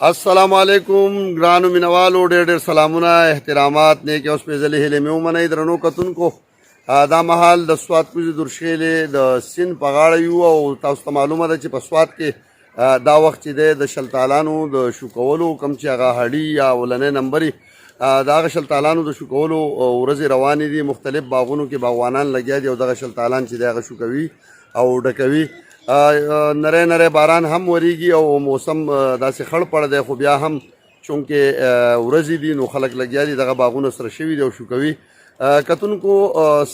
अस्सलाम वालेकुम ग्रानो मिनवालो ډېر ډېر سلامونه احترامات نیک اوس پیژلې هلې مې ومنئ درنو کتونکو دا مهال د سوات کوزي درشخېلې د سیند په غاړه یو او تاسو ته معلومه ده چې په سوات کې دا وخت چې دی د شلتالانو د شو کولو کوم چې هغه هډي یا اولنې نمبرې د هغه شلتالانو د شو کولو ورځې روانې دي. مختلف باغونو کې باغوانان لګیا دي او دغه شلتالان چې دی هغه شو کوي او ډکوي. نری نری باران هم وریږي او موسم داسې خړ پړ دی، خو بیا هم چونکې ورځې دي نو خلک لګیا دي دغه باغونه سره شوي دي او شو کوي. کتونکو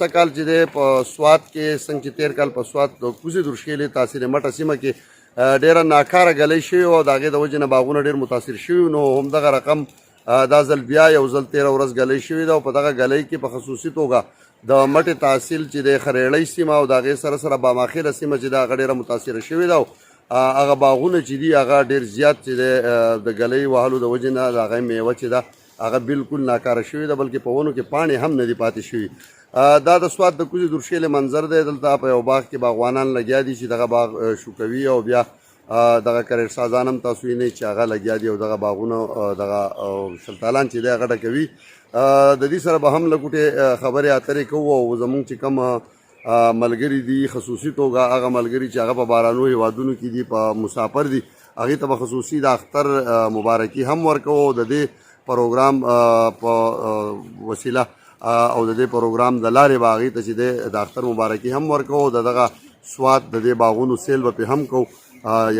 سکال چې دی په سوات کې څنګه چې تیر کال په سوات د کوزي درشخېلې تاثیر مټه سیمه کې ډېره ناکاره ګلۍ شوې او د هغې د وجې نه باغونه ډېر متاثر شوي، نو همدغه رقم دا ځل بیا یو ځل 13 ورځ ګلۍ شوې ده او په دغه ګلۍ کې په خصوصي توګه د مټې تحصیل چې د خریړۍ سیمه او د هغې سره سره باماخیله سیمه چې د هغه ډېره متاثره شوې ده او هغه باغونه چې دي هغه ډېر زیات چې د ګلۍ وهلو د وجې نه د هغې میوه چې ده هغه بالکل ناکاره شوې ده، بلکې په ونو کې پاڼې هم نه دي پاتې شوي. دا د سوات د کوزي درشخېلې منظر دی. دلته په یو باغ کې باغوانان لګیا دي چې دغه باغ شو کوي او بیا دغه کرېټ سازان هم تاسو وینئ چې هغه لګیا دي او دغه باغونه دغه شلتالان چې دی هغه ډکوي. د دې سره به هم لږ خبرې اترې کوو او زمونږ چې کوم ملګري دي خصوصي توګه هغه ملګري چې هغه په بارانو هیوادونو کې دي په مسافر دي هغې ته به خصوصي د اختر مبارکي هم ورکوو او د دې پروګرام په وسیله او د دې پروګرام د لارې به هغې ته چې دی د اختر مبارکي هم ورکوو. د دغه سوات د دې باغونو سیل به پې هم کوو.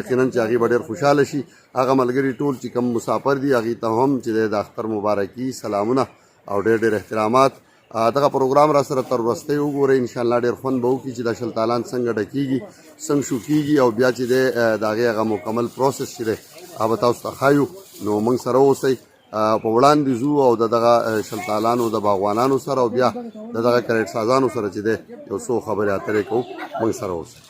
یقینا چې هغې به ډېر خوشحاله شي. هغه ملګري ټول چې کوم مسافر دي هغې ته هم چې دی د اختر مبارکي سلامونه او ډېر ډېر احترامات. دغه پروګرام را سره تر وروستۍ وګورئ، انشاءالله ډېر خوند به وکړي چې دا شلتالان څنګه ډکېږي، څنګه شو کېږي او بیا چې دی د هغې هغه مکمل پروسس چې دی هغه به تاسو ته ښایو. نو موږ سره اوسئ، په وړاندې ځو او د دغه شلتالانو د باغوانانو سره او بیا د دغه کرېټ سازانو سره چې دی یو څو خبرې اترې کوو. موږ سره اوسئ.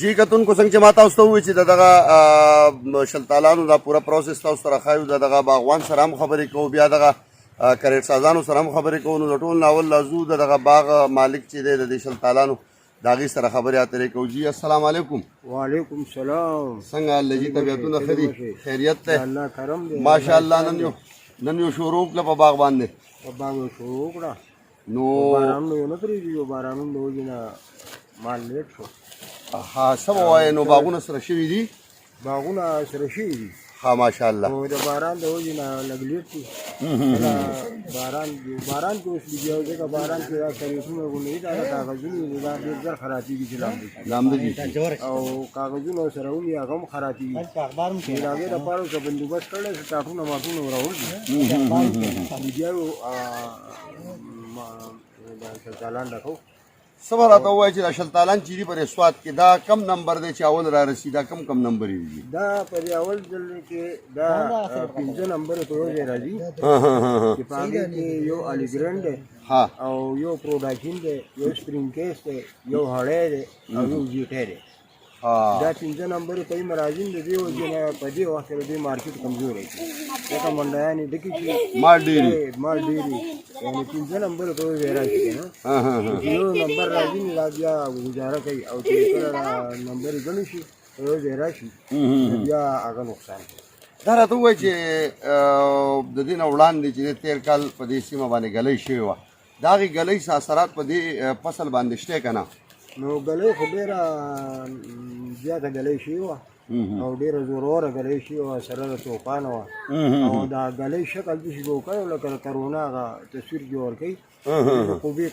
جی کتونکو څنګه چې ما تاسو ته وویل چې دغه شلتالانو دا پوره پروسس تاسو سره ښایو، دغه باغوان سره هم خبرې کوو، بیا دغه کرېټ سازانو سره هم خبرې کوو. نو د ټول ناول لازو دغه باغ مالک چې دی د دې شلتالانو داغي سره خبرې اترې کوو. جی السلام علیکم. وعلیکم السلام. څنګه حال دی جی؟ طبیعتونه ښه دي؟ خیریت دی؟ الله کرم دی. ماشاءالله. نن یو شروع کړه په باغ باندې. په باغ شروع کړه نو بارانونه نه پرېږدي، یو بارانونه د وجې نه مال لیټ شو. ها څه به وایې نو باغونه سره شوي دي؟ باغونه سره شوي دي ها ماشاءالله. خو د باران د وجې نه لږ لیټ دي. باران کې اوس لګیا و، ځکه باران کې دا سریټونه غوندې دي، دا کاغذونه دي، دا ډېر ژر خرابېږي چې لامده دي او کاغذونه سره ومي هغه هم خرابېږي. د هغې دپاره اوس بندوبست کړی چې ټاټونه ماټونه راوړي بیا شلتالان ډکو. څه به راته ووایې چې دا شلتالان چې دي په سوات کې دا کم نمبر دی چې اول را رسي؟ دا کم نمبر وي؟ دا په دې اول ځل کې دا 5 نمبر په یو ځای راځي چې په هغې کې یو الیګرنډ دی او یو پروډاکشن دی، یو سپرینګ کیس دی، یو هړی دی او یو جیټی دی. دا 5 نمبر په یې مرازم د دې وجې نه په دې وخت کې د دې مارکیټ کمزوری دی، ځکه منډیانې ډکې شي، مال ډېري یعنې 5 نمبر په یو ځای راشي که نه، چې یو نمبر راځي نو دا بیا ګزاره کوي او چې کله نمبر یې ګڼې شي په یو ځای راشي بیا هغه نقصان کوي. دا راته ووایه چې د دې نه وړاندې چې تېر کال په دې سیمه باندې ګلۍ شوې وه، د هغې ګلۍ اثرات په دې فصل باندې شته که نه؟ نو ګلۍ خو ډېره زیاته ګلۍ شوې وه او ډېره زوروره ګلۍ شوې وه، سره د طوفانه وه او دا ګلۍ شکل داسې به وکړی لکه د کرونا هغه تصویر چې ورکوي قوبې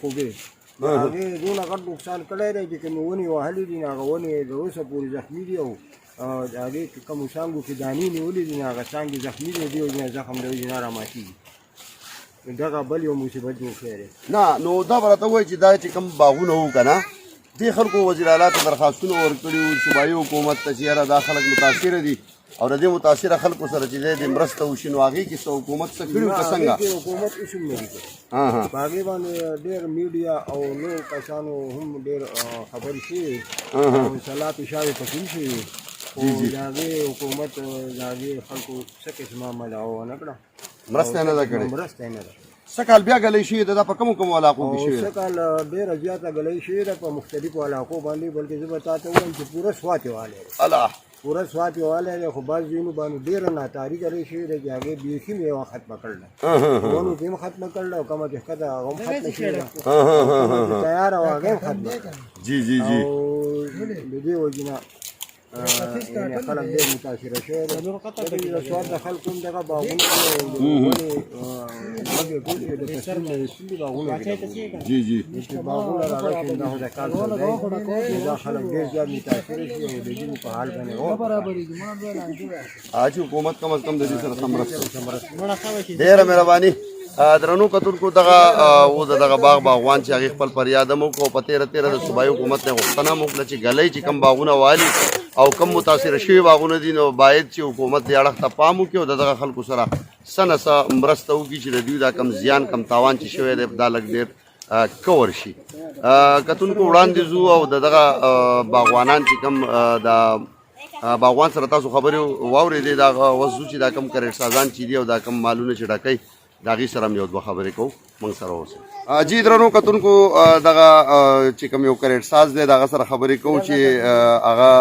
د هغې دونه غټ نقصان کړی دی چې کومې ونې وهلې دي نو هغه ونې د اوسه پورې زخمي دي او د هغې کومو څانګو کې دانې نیولې دي نو هغه څانګې زخمي دي، دې وجې نه زخم د وجې نه راماتېږي. دغه بل یو مصیبت جوړ شوی دی. نه نو دا به راته ووایي چې دا چې کوم باغونه وو که نه، دې خلکو وزیر اعلی ته درخواستونه ورکړي وو صوبایي حکومت ته چې یاره دا خلک متاثره دي او د دې متاثره خلکو سره چې دی مرسته وشي، نو هغې کې څه حکومت څه کړي وو که څنګه؟ حکومت هېڅ هم نه دي کړي. په هغې باندې ډېر میډیا او نور کسانو هم ډېر خبرې شوي او سلا پیشاوې پکې شوي خو د هغې حکومت د هغې خلکو څه قسمه مدعا ونه کړه، مرسته یې نه ده کړې. مرسته یې نه ده. څه کال بیا ګلۍ شوې ده؟ دا په کومو علاقو کې شوې ده؟ څه کال ډېره زیاته ګلۍ شوې ده په مختلفو علاقو باندې، بلکې زه به تا ته ووایم چې پوره سوات یې والی دی. پوره سوات یې والی دی، خو بعض ځایونو باندې ډېره ناتاري ګلۍ شوې ده چې هغې بیخي میوه ختمه کړله، ونو کې هم ختمه کړله او کومه چې ښه ده هغه هم ختمه شوې ده، تیاره وه هغه هم ختمه کړه. او د دې وجې نه خلک ډېر متاثره شوي دي. د سوات د خلکو هم دغه باغونه ونې مګې ټولې د فصل نه ایستلي باغونه دي چې باغونه راغلي دا خو د کال سر دی، دا خلک ډېر زیات متاثره شي او د دې په حال باندې چې حکومت کم از کم د دې سره ښه مرسته. ډېره مهرباني. درنو کتونکو دغه و دغه باغوان چې هغې خپل فریاد هم وکړو په تېره د صوبایي حکومت نه غوښتنه هم وکړه چې ګلۍ چې کوم باغونه والي او کم متاثره شوي باغونه دي نو باید چې حکومت دې اړخ ته پام وکړي او د دغه خلکو سره څه نه څه مرسته وکړي چې د دوی دا کم زیان کم تاوان چې شوی دی دا لږ ډېر کور شي. کتونکو وړاندې ځو او د دغه باغوانان چې کم د باغوان سره تاسو خبرې واورېدې دا اوس ځو چې دا کم کرېټ سازان چې دي او دا کم مالونه چې ډکوي د هغې سره هم یو دوه خبرې کوو موږ سره اوسئ. جی درنو کتونکو دغه چې کوم یو کرېټ ساز دی د هغه سره خبرې کوو چې هغه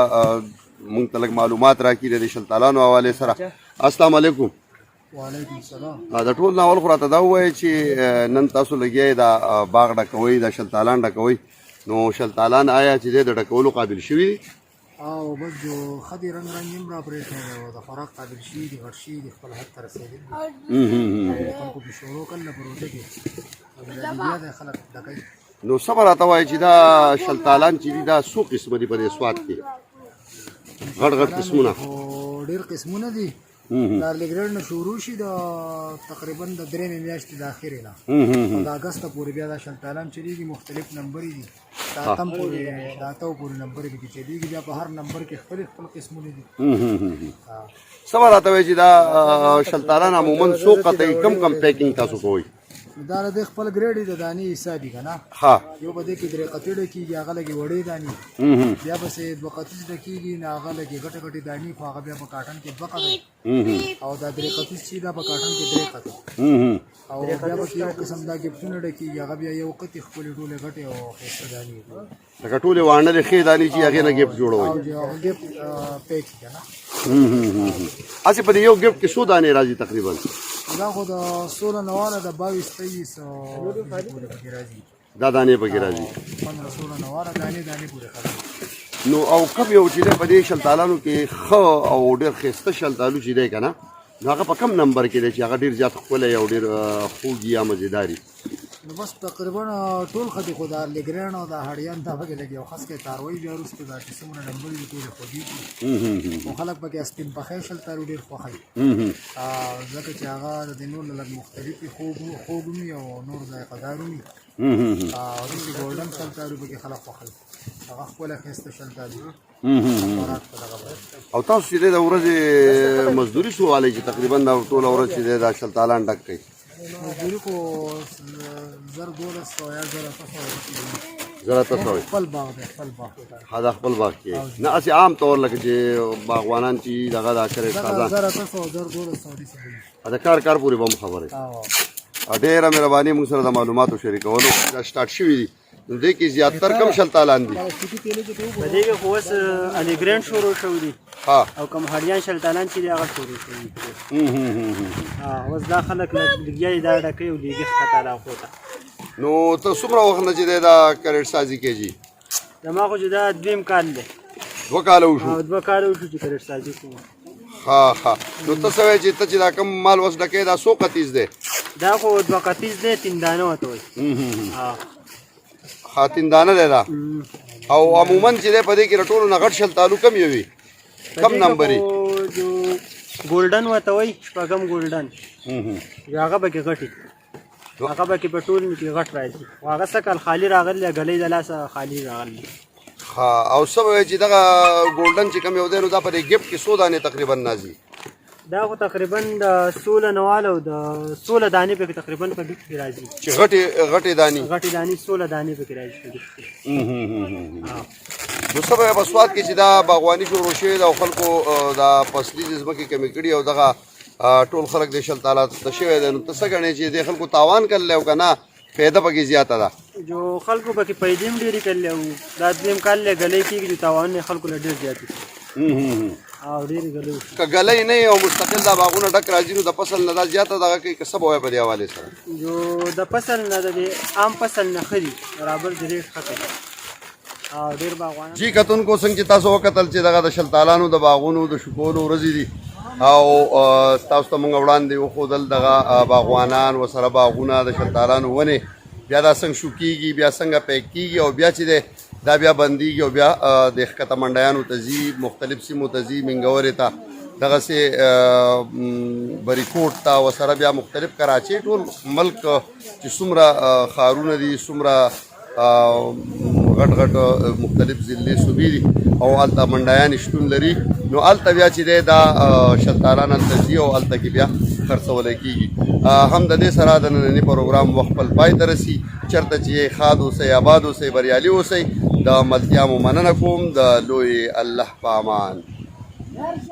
موږ ته لږ معلومات راکړي د دې شلتالانو حوالې سره. السلام علیکم. وعلیکم السلام. د ټول نه اول خو راته دا ووایئ چې نن تاسو لګیا یې دا باغ ډکوئ دا شلتالان ډکوئ نو شلتالان آیا چې دی د ډکولو قابل شوي دي؟ او بس جو خدي رنگ هم را پرې شوی او د خوراک قابل شي دي، غټ شي دي، خپل حد ته رسېدلي دي. خلکو کې شروع کړل پروژه کې بیا د خلک ډکوي. نو څه به راته وایي چې دا شلتالان چې دي دا څو قسمه دي په دې سوات کې؟ غټ قسمونه ډېر قسمونه دي. د الیګرنډ نه شروع شي د تقریبا د 3 میاشتې د اخرې نه د اګست پورې بیا دا شلتالان چلیږي، مختلف نمبرې دي، د اتم پورې د اتو پورې نمبرې کې چلیږي، بیا په هر نمبر کې خپل قسمونه دي. څه به راته وایي چې دا شلتالان عموما څو قطعې کم پیکینګ تاسو کوئ؟ دا د خپل ګریډ د دانی حسابي کنه ها یو بده کې درې قطړه کیږي هغه لګي وړې دانی بیا بس دوه قطیز د کیږي نه هغه لګي غټه غټه دانی خو هغه بیا په کاټن کې دوه قطې او دا درې قطیز چې دا په کاټن کې درې قطې او بیا په یو قسم دا ګپټونه ډکیږي هغه بیا یو قطې خپل ټوله غټه او خسته دانی لکه ټولې وانه د خې دانی چې هغه نه ګپ جوړوي او ګپ پیک کنه اسی په یو ګپ کې څو دانې راځي تقریبا دا خو د 16 نواله د 22 23 پورې پکې راځي دا دانې پکې راځي 15 16 نواله دانې پورې خلاص نو او کم یو چې په دې شلتالانو کې خو او ډېر خسته شلتالو چې دی کنه نو هغه په کم نمبر کې دی چې هغه ډېر زیات ښکلی او ډېر خوږ یا مزیداري نو بس تقریبا ټول خدي خدار لګران او د هړیان دا پکې لګي او خاص کې تاروي بیا وروسته دا چې څومره نمبر دي ټول خوږي او خلک پکې سپین پخې شلتالو ډېر خوښي ځکه چې هغه د نور لږ مختلفي خوږمي او نور ذایقه دارونی او د ګولډن شلتالو پکې خلک خوښي هغه خپل خسته شلتالو او تاسو چې د ورځې مزدوري سو والي چې تقریبا دا ټول ورځ چې دا شلتالان ډک کوي مزدوري کو زر 1200 یا زر تاسو خپل باغ دی خپل باغ دا خپل باغ کې نه اسی عام طور لکه چې باغوانان چې دغه دا کړي ساده زر 1200 زر 1200 دي دا کار پوری بم خبره ډېره مهرباني موږ سره د معلوماتو شریکولو دا سٹارټ شوی دي نو دې کې زیاتره کم شلتالان دي په دې کې خو اوس انګرین شروع شوی دي او کوم هړیان شلتالان چې هغه شروع شوی اوس دا خلک لګیای دا ډکې او لګي خطاله کوته نو ته څومره وخت نه چې دا کریټ سازي کېږي زما خو چې دا دویم کال دی 2 کاله وشو او 2 کال وشو چې کریټ سازي کوم ها نو ته سوي چې ته چې دا کم مال وس ډکې دا 100 قطیز دی دا خو 2 قطیز دی 3 دانه وته وي خاتین دانه دی دا او عموما چې په دې کې رټولو نه غټ شلتالو کم یوي کم نمبرې جو ګولډن وته وي شپږم ګولډن هغه به کې غټي هغه به کې په ټول کې غټ راځي هغه سکل خالی راغلی غلې د لاسه خالی راغلی ها او سبا چې دا ګولډن چې کم یو دی نو دا په دې ګپ کې 100 دانې تقریبا نازي دا خو تقریبا د 16 نواله او د 16 دانې په تقریبا په دې کې راځي چې غټي دانې 16 دانې په کې راځي نو سبا په سواد کې چې دا باغواني شروع شوې دا خلکو دا فصلي ځمکې کمی کړي او دغه ټول خلک د شلتالات د شوی دی نو ته څه ګڼې چې د خلکو تاوان کړلی او که نه فایده پکې زیاته ده جو خلکو پکې پیدې هم ډېرې کړلی او دا دویم کال له ګلۍ کېږي چې تاوان یې خلکو له ډېر زیات او ډېرې ګلۍ که ګلۍ نه او مستقل دا باغونه ډک راځي نو د فصل نه دا زیاته دغه کوي که څه به وایې په دې حوالې سره جو د فصل نه د عام فصل نه ښه دي برابر د ریټ ښه کوي او ډېر باغوانان جی کتونکو څنګه چې تاسو وکتل چې دغه د شلتالانو د باغونو د شکولو ورځې دي او تاسو ته موږ وړاندې وښودل دغه باغوانان ورسره باغونه د شلتالانو ونې بیا دا څنګه شو کېږي بیا څنګه پیک کېږي او بیا چې دی دا بیا بندېږي او بیا د ښکته منډیانو ته ځي مختلف سیمو ته ځي منګورې ته دغسې بریکوټ ته ورسره بیا مختلف کراچۍ ټول ملک چې څومره ښارونه دي څومره غټ مختلف ضلعې صوبې دي او هلته منډیان شتون لري نو هلته بیا چې دی دا شلتالان هلته ځي او هلته کې بیا خرڅولی کېږي هم د دې سره د ننني پروګرام وخت خپل پای ته رسي چېرته چې ښاد اوسئ آباد اوسئ بریالي اوسئ د ملتیا مو مننه کوم د لوی الله په امان